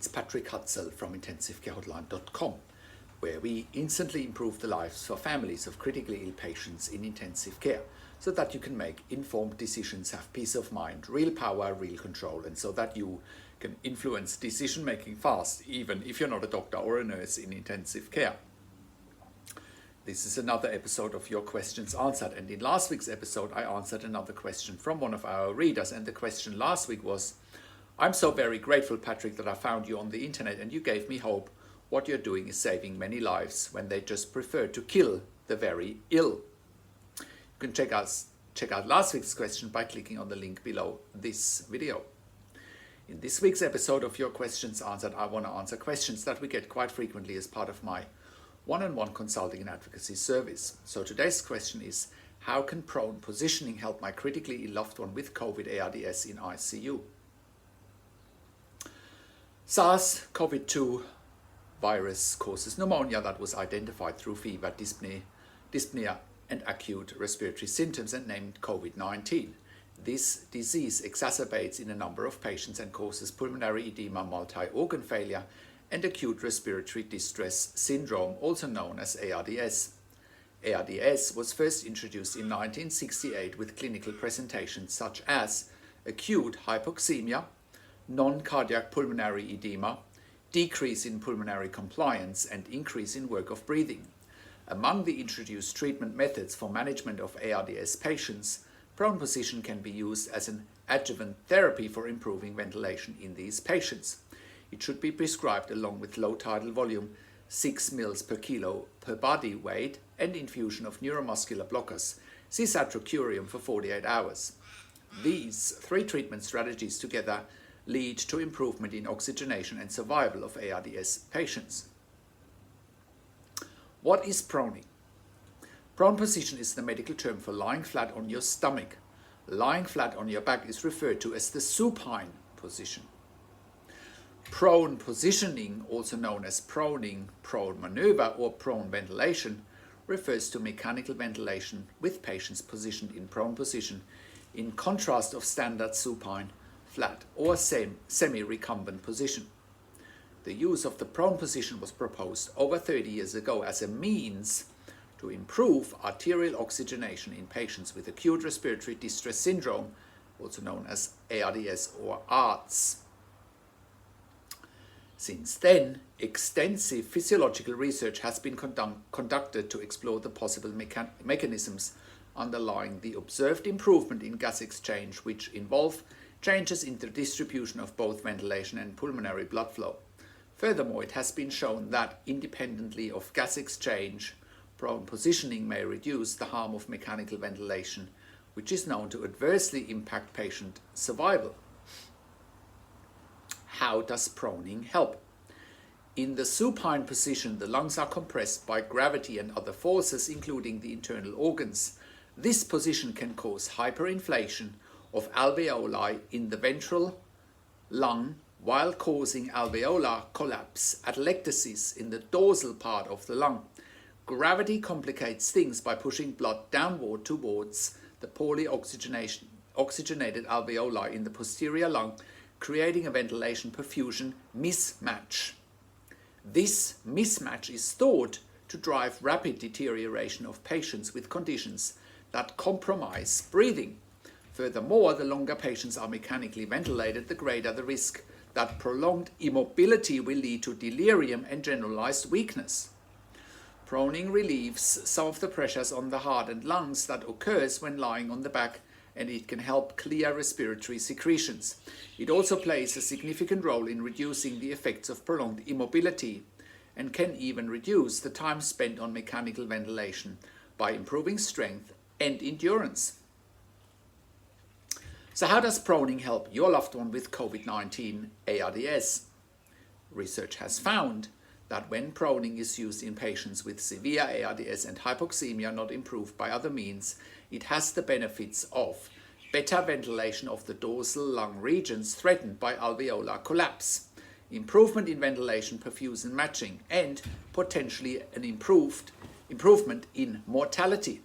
It's Patrick Hutzel from IntensiveCareHotline.com, where we instantly improve the lives for families of critically ill patients in intensive care, so that you can make informed decisions, have peace of mind, real power, real control, and so that you can influence decision making fast, even if you're not a doctor or a nurse in intensive care. This is another episode of Your Questions Answered, and in last week's episode I answered another question from one of our readers, and the question last week was, I'm so very grateful, Patrick, that I found you on the internet and you gave me hope. What you're doing is saving many lives when they just prefer to kill the very ill. You can check out last week's question by clicking on the link below this video. In this week's episode of Your Questions Answered, I want to answer questions that we get quite frequently as part of my one-on-one consulting and advocacy service. So today's question is, how can prone positioning help my critically ill loved one with COVID ARDS in ICU? SARS-CoV-2 virus causes pneumonia that was identified through fever, dyspnea and acute respiratory symptoms and named COVID-19. This disease exacerbates in a number of patients and causes pulmonary edema, multi-organ failure and acute respiratory distress syndrome, also known as ARDS. ARDS was first introduced in 1968 with clinical presentations such as acute hypoxemia, non-cardiac pulmonary edema, decrease in pulmonary compliance, and increase in work of breathing. Among the introduced treatment methods for management of ARDS patients, prone position can be used as an adjuvant therapy for improving ventilation in these patients. It should be prescribed along with low tidal volume, 6 mL per kilo per body weight, and infusion of neuromuscular blockers, cisatracurium, for 48 hours. These three treatment strategies together lead to improvement in oxygenation and survival of ARDS patients. What is proning? Prone position is the medical term for lying flat on your stomach. Lying flat on your back is referred to as the supine position. Prone positioning, also known as proning, prone maneuver, or prone ventilation, refers to mechanical ventilation with patients positioned in prone position, in contrast of standard supine, flat or semi-recumbent position. The use of the prone position was proposed over 30 years ago as a means to improve arterial oxygenation in patients with acute respiratory distress syndrome, also known as ARDS or Ards. Since then, extensive physiological research has been conducted to explore the possible mechanisms underlying the observed improvement in gas exchange, which involve changes in the distribution of both ventilation and pulmonary blood flow. Furthermore, it has been shown that independently of gas exchange, prone positioning may reduce the harm of mechanical ventilation, which is known to adversely impact patient survival. How does proning help? In the supine position, the lungs are compressed by gravity and other forces, including the internal organs. This position can cause hyperinflation of alveoli in the ventral lung while causing alveolar collapse, atelectasis in the dorsal part of the lung. Gravity complicates things by pushing blood downward towards the poorly oxygenated alveoli in the posterior lung, creating a ventilation perfusion mismatch. This mismatch is thought to drive rapid deterioration of patients with conditions that compromise breathing. Furthermore, the longer patients are mechanically ventilated, the greater the risk that prolonged immobility will lead to delirium and generalized weakness. Proning relieves some of the pressures on the heart and lungs that occurs when lying on the back, and it can help clear respiratory secretions. It also plays a significant role in reducing the effects of prolonged immobility and can even reduce the time spent on mechanical ventilation by improving strength and endurance. So how does proning help your loved one with COVID-19 ARDS? Research has found that when proning is used in patients with severe ARDS and hypoxemia not improved by other means, it has the benefits of better ventilation of the dorsal lung regions threatened by alveolar collapse, improvement in ventilation perfusion matching, and potentially an improvement in mortality.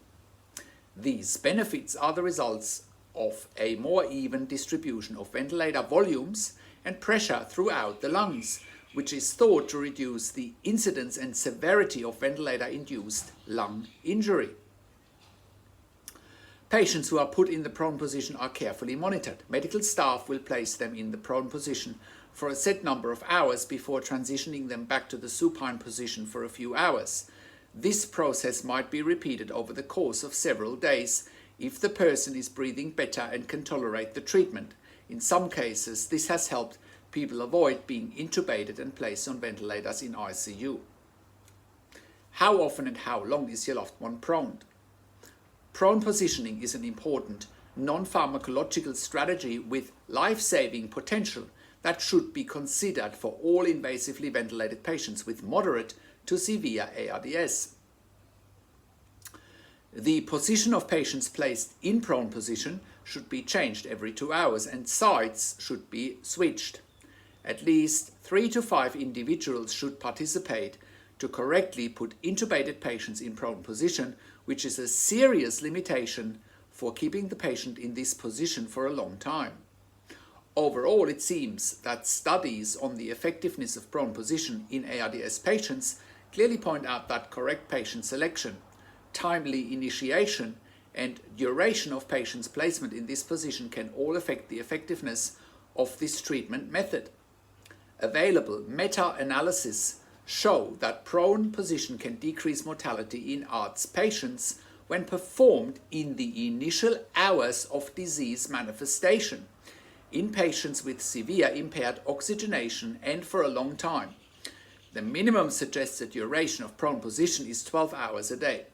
These benefits are the results of a more even distribution of ventilator volumes and pressure throughout the lungs, which is thought to reduce the incidence and severity of ventilator-induced lung injury. Patients who are put in the prone position are carefully monitored. Medical staff will place them in the prone position for a set number of hours before transitioning them back to the supine position for a few hours. This process might be repeated over the course of several days if the person is breathing better and can tolerate the treatment. In some cases, this has helped people avoid being intubated and placed on ventilators in ICU. How often and how long is your loved one prone? Prone positioning is an important non-pharmacological strategy with life-saving potential that should be considered for all invasively ventilated patients with moderate to severe ARDS. The position of patients placed in prone position should be changed every 2 hours and sides should be switched. At least 3 to 5 individuals should participate to correctly put intubated patients in prone position, which is a serious limitation for keeping the patient in this position for a long time. Overall, it seems that studies on the effectiveness of prone position in ARDS patients clearly point out that correct patient selection, timely initiation, and duration of patients' placement in this position can all affect the effectiveness of this treatment method. Available meta-analysis show that prone position can decrease mortality in Ards patients when performed in the initial hours of disease manifestation, in patients with severe impaired oxygenation and for a long time. The minimum suggested duration of prone position is 12 hours a day.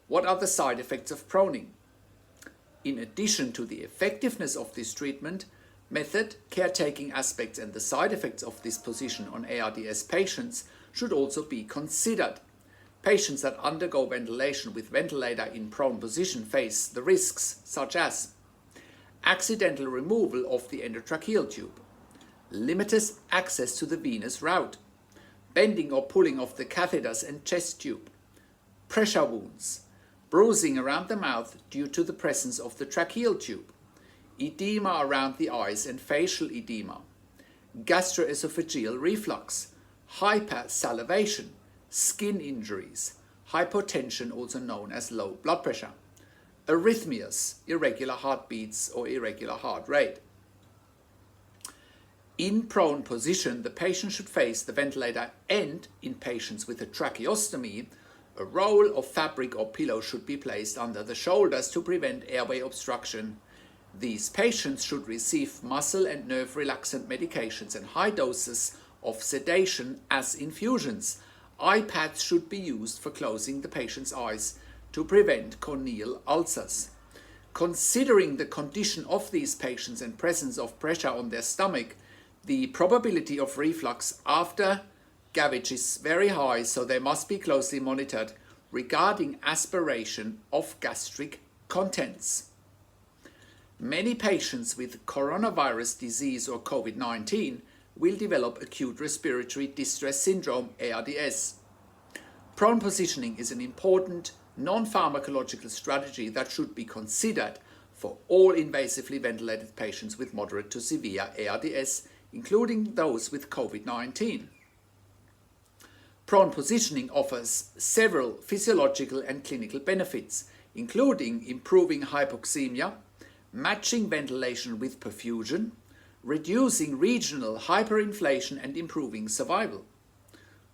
What are the side effects of proning? In addition to the effectiveness of this treatment method, caretaking aspects and the side effects of this position on ARDS patients should also be considered. Patients that undergo ventilation with ventilator in prone position face the risks such as accidental removal of the endotracheal tube, limited access to the venous route, bending or pulling of the catheters and chest tube, pressure wounds, bruising around the mouth due to the presence of the tracheal tube, edema around the eyes and facial edema, gastroesophageal reflux, hypersalivation, skin injuries, hypotension, also known as low blood pressure, arrhythmias, irregular heartbeats or irregular heart rate. In prone position, the patient should face the ventilator, and in patients with a tracheostomy, a roll of fabric or pillow should be placed under the shoulders to prevent airway obstruction. These patients should receive muscle and nerve relaxant medications and high doses of sedation as infusions. Eye pads should be used for closing the patient's eyes to prevent corneal ulcers. Considering the condition of these patients and presence of pressure on their stomach, the probability of reflux after gavage is very high, so they must be closely monitored regarding aspiration of gastric contents. Many patients with coronavirus disease or COVID-19 will develop acute respiratory distress syndrome, ARDS. Prone positioning is an important non-pharmacological strategy that should be considered for all invasively ventilated patients with moderate to severe ARDS, including those with COVID-19. Prone positioning offers several physiological and clinical benefits, including improving hypoxemia, matching ventilation with perfusion, reducing regional hyperinflation and improving survival.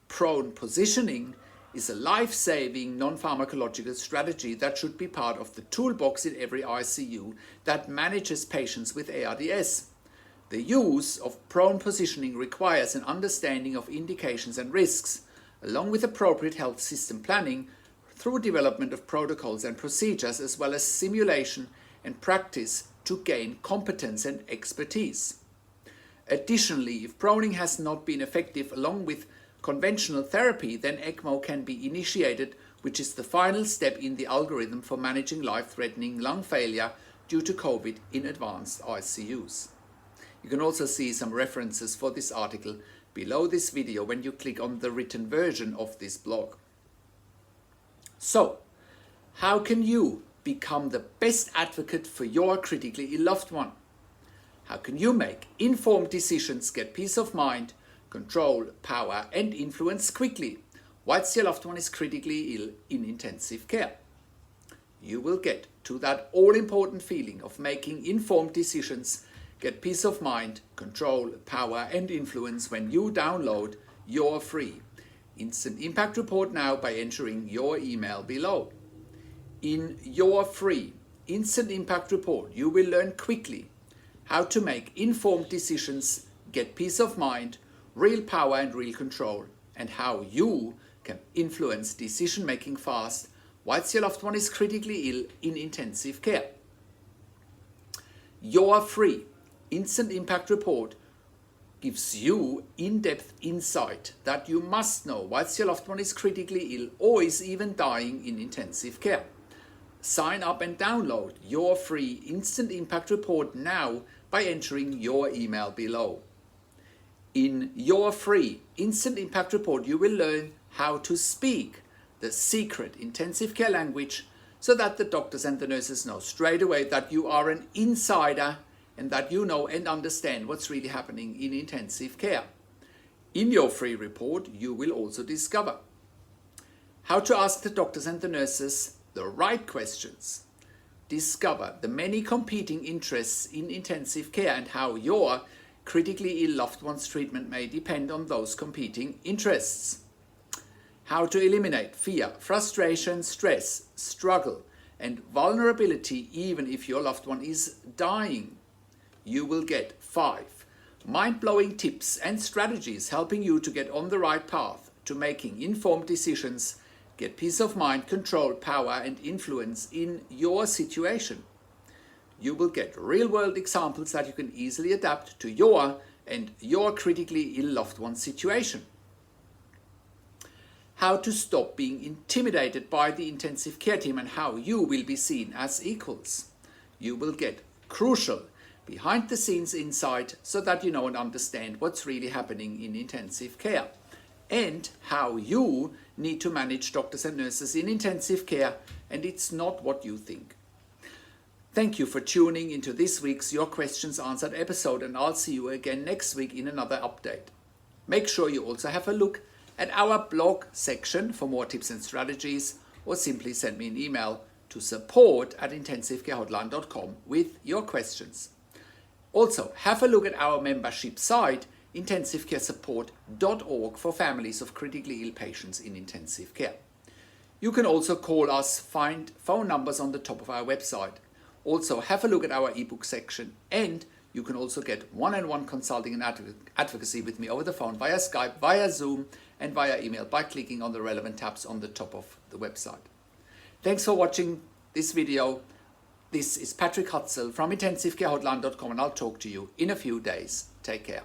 Prone positioning is a life-saving non-pharmacological strategy that should be part of the toolbox in every ICU that manages patients with ARDS. The use of prone positioning requires an understanding of indications and risks, along with appropriate health system planning through development of protocols and procedures, as well as simulation and practice to gain competence and expertise. Additionally, if proning has not been effective along with conventional therapy, then ECMO can be initiated, which is the final step in the algorithm for managing life-threatening lung failure due to COVID in advanced ICUs. You can also see some references for this article below this video when you click on the written version of this blog. So, how can you become the best advocate for your critically ill loved one? How can you make informed decisions, get peace of mind, control, power and influence quickly whilst your loved one is critically ill in intensive care? You will get to that all-important feeling of making informed decisions, get peace of mind, control, power and influence when you download your free Instant Impact Report now by entering your email below. In your free Instant Impact Report, you will learn quickly how to make informed decisions, get peace of mind, real power and real control, and how you can influence decision making fast whilst your loved one is critically ill in intensive care. Your free Instant Impact Report gives you in-depth insight that you must know whilst your loved one is critically ill or is even dying in intensive care. Sign up and download your free Instant Impact Report now by entering your email below. In your free Instant Impact Report, you will learn how to speak the secret intensive care language so that the doctors and the nurses know straight away that you are an insider and that you know and understand what's really happening in intensive care. In your free report, you will also discover how to ask the doctors and the nurses the right questions, discover the many competing interests in intensive care and how your critically ill loved one's treatment may depend on those competing interests. How to eliminate fear, frustration, stress, struggle, and vulnerability even if your loved one is dying. You will get 5 mind-blowing tips and strategies helping you to get on the right path to making informed decisions, get peace of mind, control, power, and influence in your situation. You will get real-world examples that you can easily adapt to your and your critically ill loved one's situation. How to stop being intimidated by the intensive care team and how you will be seen as equals. You will get crucial behind-the-scenes insight so that you know and understand what's really happening in intensive care and how you need to manage doctors and nurses in intensive care, and it's not what you think. Thank you for tuning into this week's Your Questions Answered episode, and I'll see you again next week in another update. Make sure you also have a look at our blog section for more tips and strategies, or simply send me an email to support@intensivecarehotline.com with your questions. Also, have a look at our membership site, intensivecaresupport.org, for families of critically ill patients in intensive care. You can also call us, find phone numbers on the top of our website. Also, have a look at our ebook section, and you can also get one-on-one consulting and advocacy with me over the phone, via Skype, via Zoom, and via email by clicking on the relevant tabs on the top of the website. Thanks for watching this video. This is Patrick Hutzel from intensivecarehotline.com, and I'll talk to you in a few days. Take care.